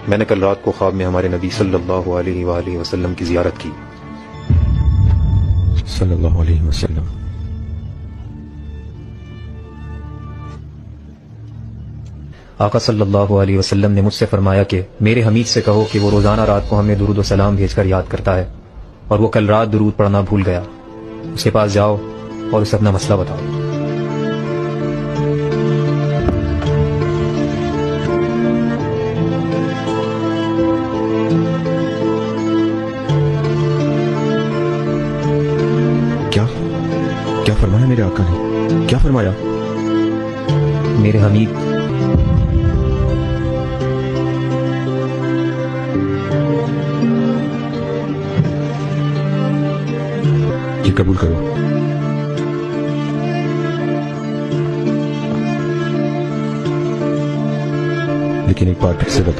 मैंने कल रात को ख्वाब में हमारे नबी सल्लल्लाहु अलैहि वसल्लम की जियारत की। सल्लल्लाहु अलैहि वसल्लम। आका सल्लल्लाहु अलैहि वसल्लम ने मुझसे फरमाया कि मेरे हमीद से कहो कि वो रोजाना रात को हमें दुरूद व सलाम भेजकर याद करता है और वो कल रात दुरूद पढ़ना भूल गया। उसके पास जाओ और उसे अपना मसला बताओ। क्या फरमाया मेरे आका ने? क्या फरमाया? मेरे हमीद, ये कबूल करो। लेकिन एक बार फिर से बताओ।